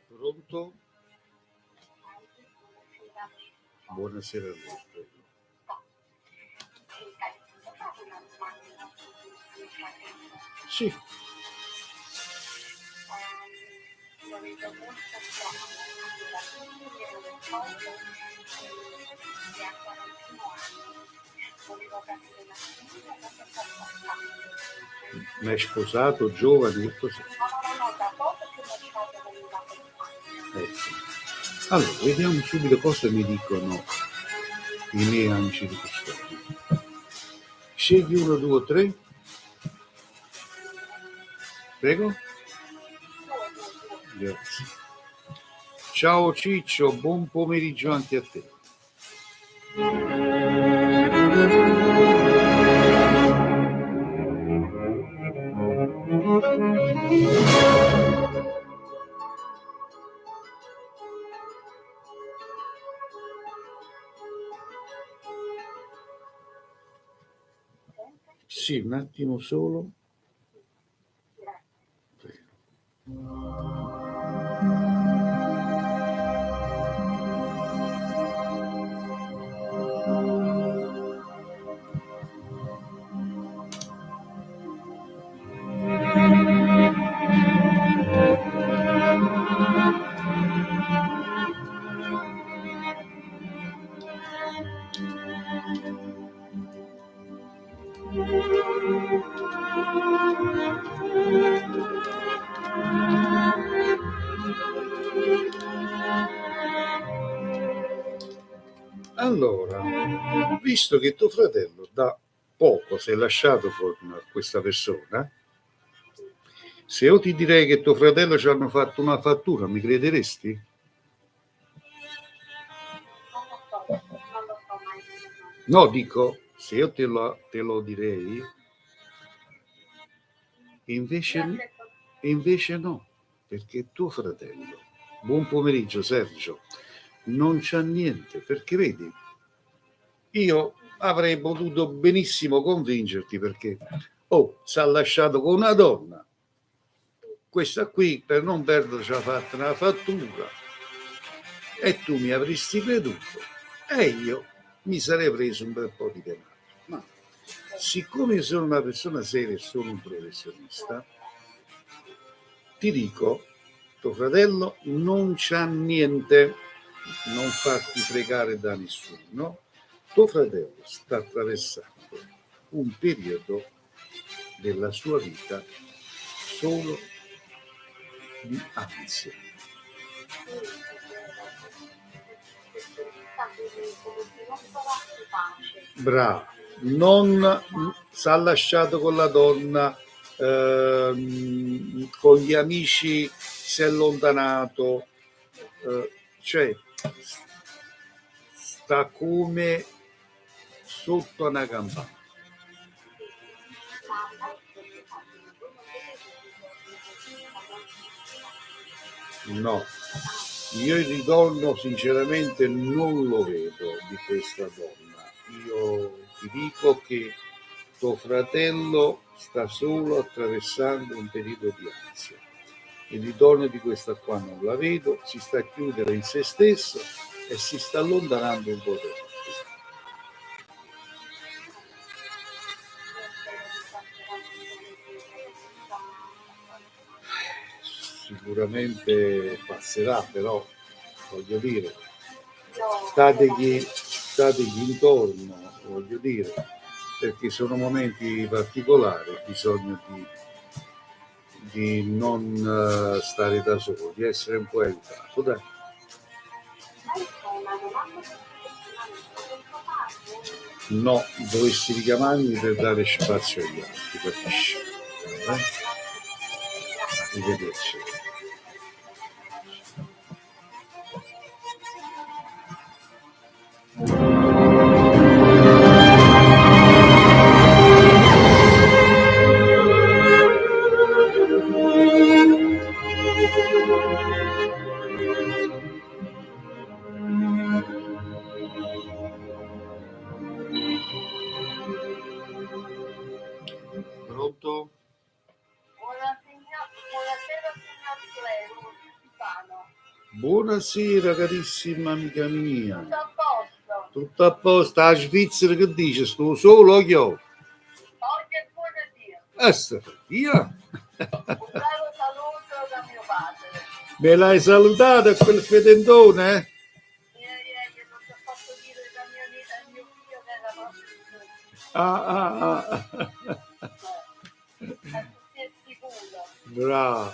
Pronto? Buonasera a voi. Sì. Ma è sposato, giovane, che cos'è? Ecco. Allora, vediamo subito cosa mi dicono i miei amici di custodia. Scegli 1, 2, 3. Prego. Grazie. Ciao Ciccio, buon pomeriggio anche a te. Sì, un attimo solo. Allora, visto che tuo fratello da poco si è lasciato con questa persona, se io ti direi che tuo fratello ci hanno fatto una fattura, mi crederesti? Non lo so mai. No, dico, se io te lo direi, invece no, perché tuo fratello, buon pomeriggio Sergio, non c'ha niente, perché vedi, io avrei potuto benissimo convincerti perché, si è lasciato con una donna, questa qui per non perdere ci ha fatto una fattura e tu mi avresti creduto e io mi sarei preso un bel po' di denaro. Ma siccome sono una persona seria e sono un professionista, ti dico, tuo fratello non c'ha niente, non farti pregare da nessuno, tuo fratello sta attraversando un periodo della sua vita solo di ansia. Bravo, non si è lasciato con la donna, con gli amici si è allontanato, cioè sta come sotto una campana. No, io il ritorno sinceramente non lo vedo di questa donna. Io ti dico che tuo fratello sta solo attraversando un periodo di ansia. Il ritorno di questa qua non la vedo, si sta a chiudere in se stesso e si sta allontanando un po' da te. Sicuramente passerà, però voglio dire, stategli intorno, voglio dire, perché sono momenti particolari, bisogna di non stare da solo, di essere un po' aiutato. Dai. No, dovresti richiamarmi per dare spazio agli altri, capisci? Arrivederci. Pronto? Buonasera signor Clero, Stefano. Buonasera carissima amica mia. Tutto a posto? Tutto a posto, a Svizzera che dice? Sto solo io. Oggi è buon Dio. Via. Un caro saluto da mio padre. Me l'hai salutato quel fedendone? Che non ti ho fatto dire da mio figlio che era proprio a tutti e sicuro. Bravo.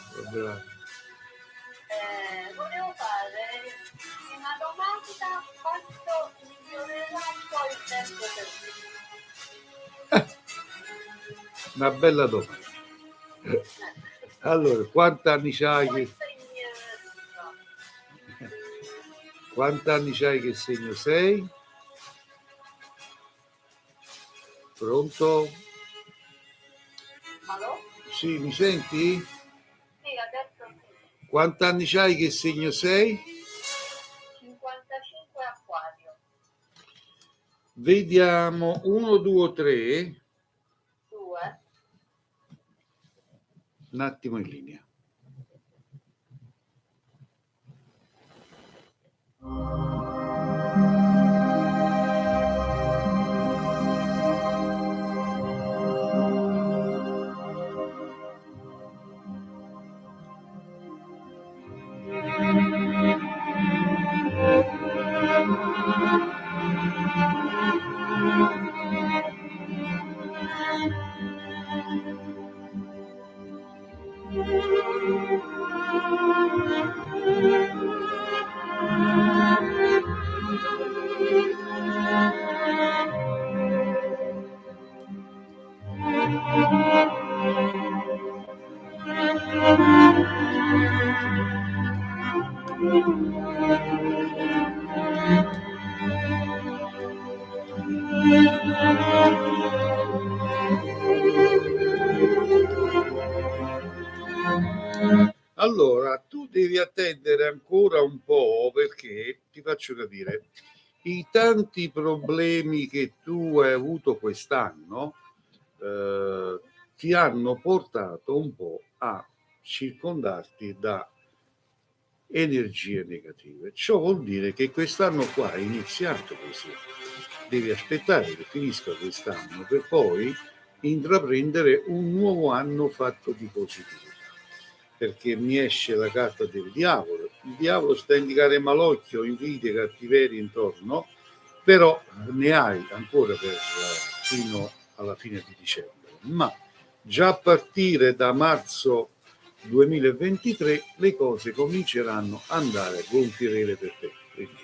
Volevo fare una domanda, quanto migliorerà un po' il tempo per me? Una bella domanda. Allora, quanti anni c'hai? Quanti anni c'hai, che segno sei? Pronto? Allo? Sì, mi senti? Sì, adesso sì. Quanti anni c'hai, che segno sei? 55 Acquario. Vediamo 1, 2, 3. 2. Un attimo in linea. Allora, tu devi attendere ancora un po', perché ti faccio capire, i tanti problemi che tu hai avuto quest'anno ti hanno portato un po' a circondarti da energie negative. Ciò vuol dire che quest'anno qua è iniziato così. Devi aspettare che finisca quest'anno per poi intraprendere un nuovo anno fatto di positività. Perché mi esce la carta del diavolo. Il diavolo sta a indicare malocchio, invidia, cattiveria intorno, però ne hai ancora fino alla fine di dicembre. Ma già a partire da marzo 2023 le cose cominceranno ad andare a gonfie vele per te. Quindi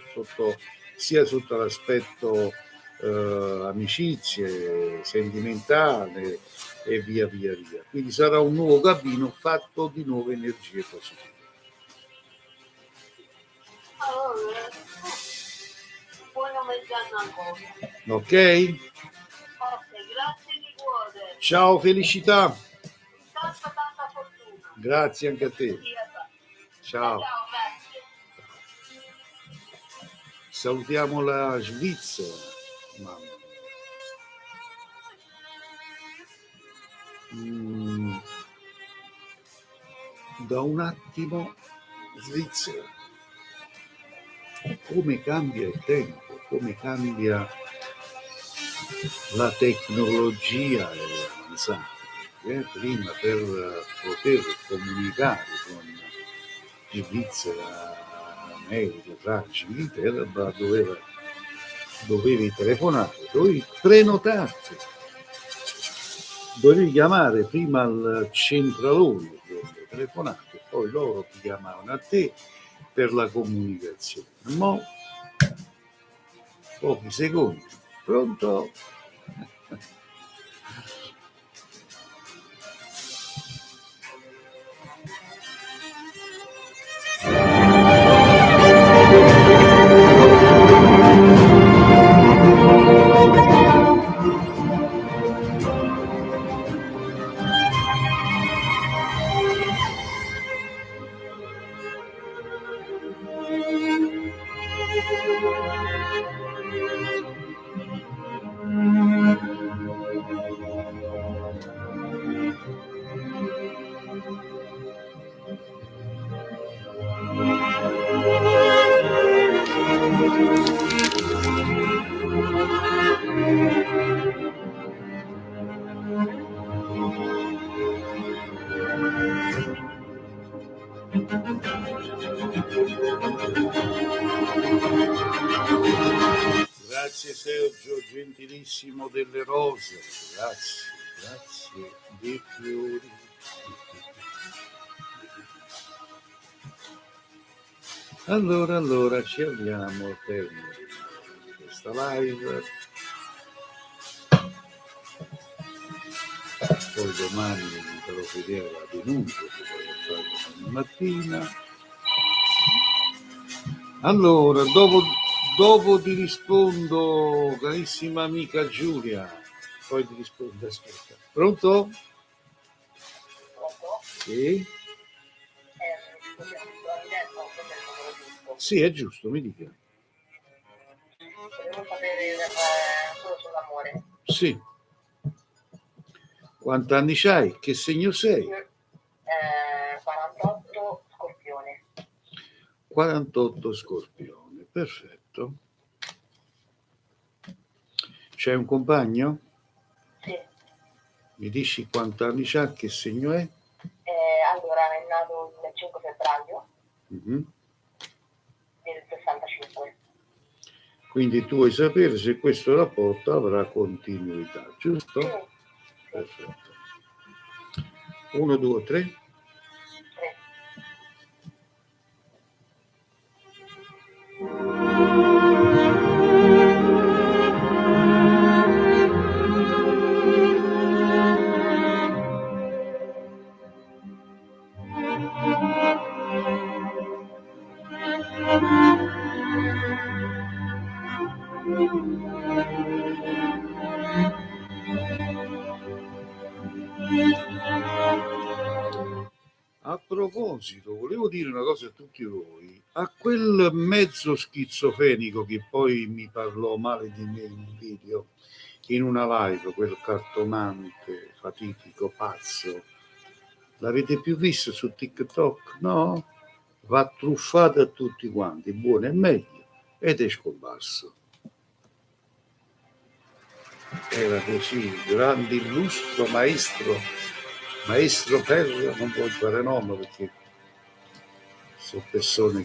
sia sotto l'aspetto amicizie, sentimentale e via via via. Quindi sarà un nuovo cammino fatto di nuove energie positive. Buona mezz'anno ancora. Ok? Ok, grazie di cuore. Ciao, felicità. Tanta fortuna. Grazie anche a te. Ciao. Ciao, grazie. Salutiamo la Svizzera. Mamma mia. Da un attimo Svizzera. Come cambia il tempo, come cambia la tecnologia è avanzata. Prima per poter comunicare con Svizzera, America, Francia, Inghilterra, dovevi telefonare, dovevi prenotarti, dovevi chiamare prima al centralone delle telefonate, poi loro ti chiamavano a te per la comunicazione. Mo pochi secondi. Pronto? Grazie Sergio, gentilissimo delle rose, grazie dei fiori. Allora ci avviamo al termine di questa live. Poi domani vi farò vedere la denuncia che ho fatto domani mattina. Allora, dopo ti rispondo, carissima amica Giulia. Poi ti rispondo, aspetta. Pronto? Pronto? Sì? Sì, è giusto, mi dica. Volevo sapere solo sull'amore. Sì. Quanti anni c'hai? Che segno sei? 48 Scorpione. 48 Scorpione, perfetto. C'hai un compagno? Sì. Mi dici quanti anni c'ha? Che segno è? Allora, è nato il 5 febbraio Mm-hmm. del 65. Quindi tu vuoi sapere se questo rapporto avrà continuità, giusto? Sì. Perfetto. 1, 2, 3. A proposito, volevo dire una cosa a tutti voi. A quel mezzo schizofrenico che poi mi parlò male di me in un video, in una live, quel cartomante fatitico, pazzo, l'avete più visto su TikTok? No? Va truffato a tutti quanti, buono e meglio, ed è scomparso. Era così, grande illustro maestro Perro, non voglio fare nome perché sono persone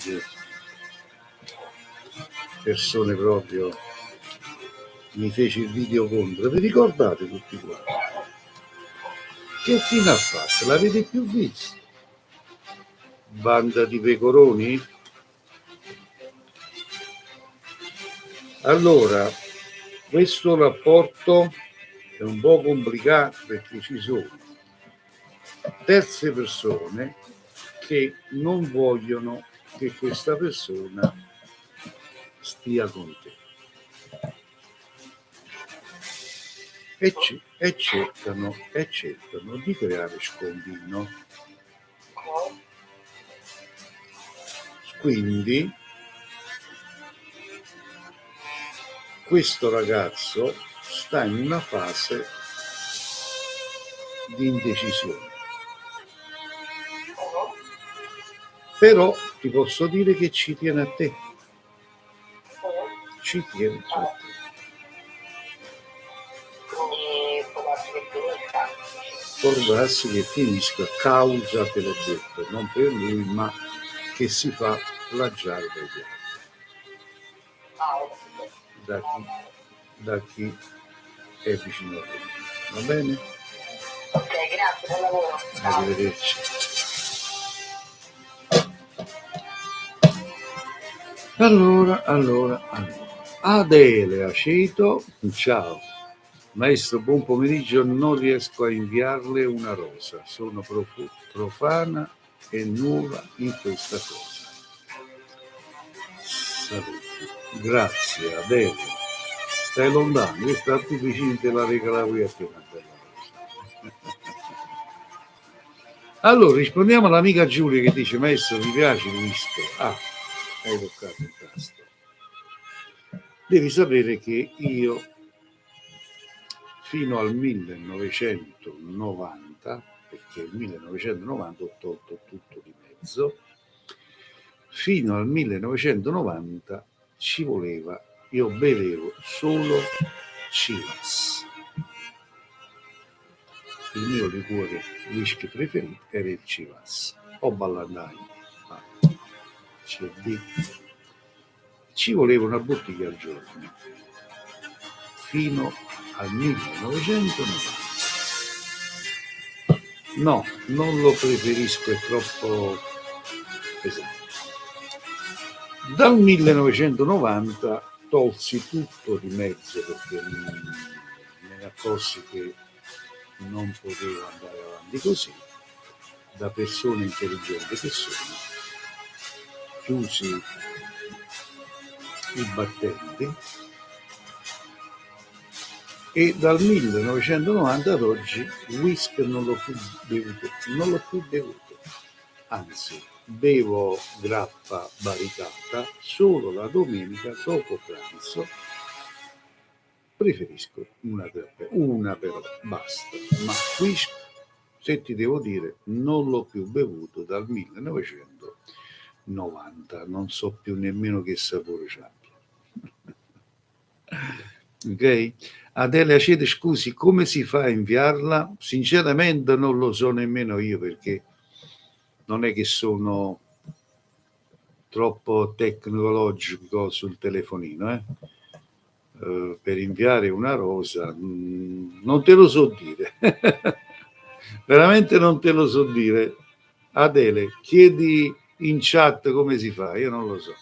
proprio, mi fece il video contro, vi ricordate tutti quanti? Che fine ha fatto? L'avete più visto? Banda di pecoroni? Allora, questo rapporto è un po' complicato perché ci sono terze persone che non vogliono che questa persona stia con te e cercano di creare scontino. Quindi questo ragazzo sta in una fase di indecisione. Però ti posso dire che ci tiene a te. Ci tiene a te. Può darsi che finisca causa, te l'ho detto, non per lui, ma che si fa plagiare da chi è vicino a lui. Va bene? Ok, grazie, buon lavoro. Arrivederci. Allora. Adele Aceto, ciao. Maestro, buon pomeriggio, non riesco a inviarle una rosa, sono profana e nuova in questa cosa. Saluti. Grazie Adele. Stai lontano, io sto più vicino te la regala qui a te una bella rosa. Allora, rispondiamo all'amica Giulia che dice, maestro, mi piace il disco. Ah, hai toccato il tasto. Devi sapere che io fino al 1990, perché il 1990 ho tolto tutto di mezzo, fino al 1990 ci voleva, io bevevo solo Chivas. Il mio liquore whisky preferito era il Chivas o Ballandaio, CD. Ci voleva una bottiglia al giorno fino al 1990. No, non lo preferisco, è troppo pesante. Dal 1990 tolsi tutto di mezzo perché me ne accorsi che non potevo andare avanti così. Da persone intelligenti che sono, chiusi i battenti, e dal 1990 ad oggi whisky non l'ho più bevuto, anzi bevo grappa baricata solo la domenica dopo pranzo, preferisco una però, basta, ma whisky, se ti devo dire, non l'ho più bevuto dal 1990, non so più nemmeno che sapore c'ha. Ok? Adele Acete, scusi, come si fa a inviarla? Sinceramente non lo so nemmeno io, perché non è che sono troppo tecnologico sul telefonino, per inviare una rosa non te lo so dire. Veramente non te lo so dire. Adele, chiedi in chat come si fa, io non lo so,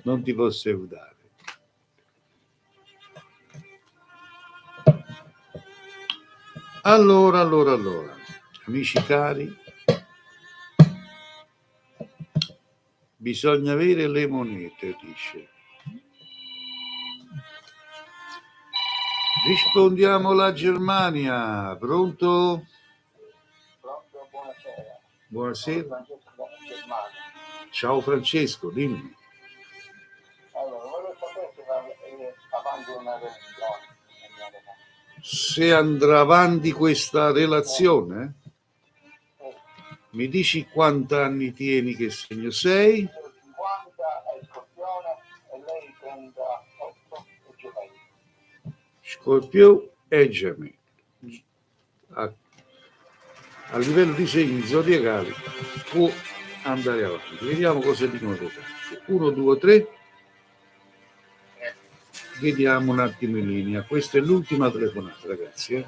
non ti posso aiutare. Allora, amici cari, bisogna avere le monete, dice. Rispondiamo alla Germania, pronto? Pronto, buonasera. Buonasera. Francesco da Germania. Ciao Francesco, dimmi. Allora, volevo sapere se va avanti una relazione. Se andrà avanti questa relazione, mi dici quanti anni tieni, che segno sei? Io 50 è Scorpione e lei 38 è Gemelli. Scorpio e Gemelli. A livello di segni zodiacali può andare avanti. Vediamo cosa dicono le carte. 1, 2, 3. Vediamo un attimo in linea. Questa è l'ultima telefonata, ragazzi.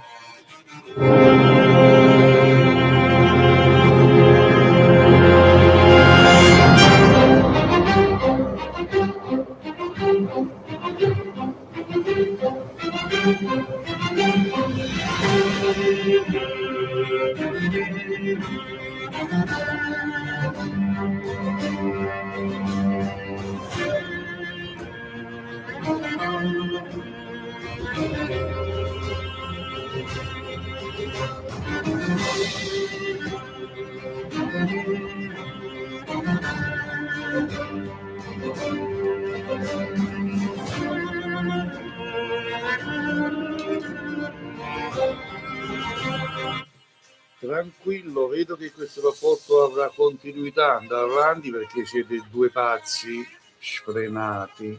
Tranquillo, vedo che questo rapporto avrà continuità, andrà avanti perché siete due pazzi sfrenati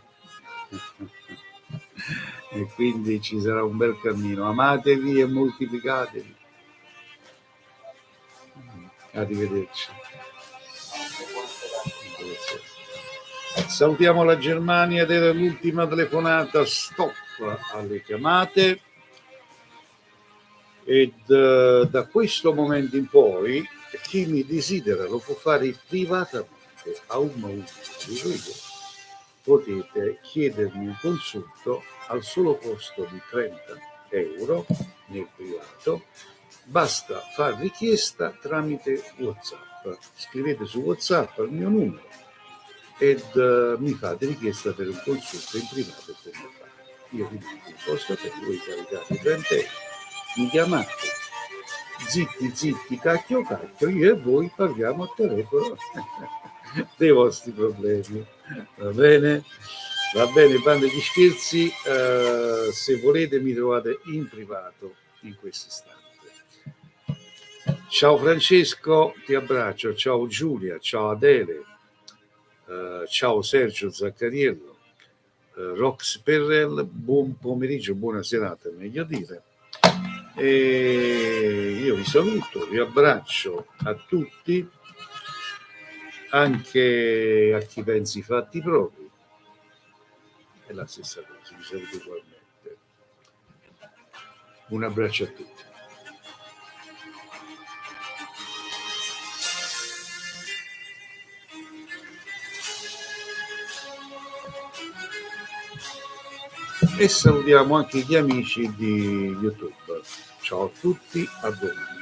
e quindi ci sarà un bel cammino. Amatevi e moltiplicatevi. Arrivederci. Salutiamo la Germania ed era l'ultima telefonata. Stop alle chiamate. Ed da questo momento in poi chi mi desidera lo può fare privatamente a un momento. Dico io, potete chiedermi un consulto al solo costo di 30 euro nel privato. Basta fare richiesta tramite WhatsApp. Scrivete su WhatsApp il mio numero ed mi fate richiesta per un consulto in privato. Io vi dico il costo per voi caricate 30 euro. Mi chiamate, zitti, cacchio, io e voi parliamo al telefono dei vostri problemi. Va bene? Va bene, bando di scherzi, se volete mi trovate in privato in questo istante. Ciao Francesco, ti abbraccio, ciao Giulia, ciao Adele, ciao Sergio Zaccariello, Rox Perrel, buon pomeriggio, buona serata, meglio dire. E io vi saluto, vi abbraccio a tutti, anche a chi pensi i fatti propri, è la stessa cosa, vi saluto ugualmente. Un abbraccio a tutti. E salutiamo anche gli amici di YouTube. Ciao a tutti, a domani.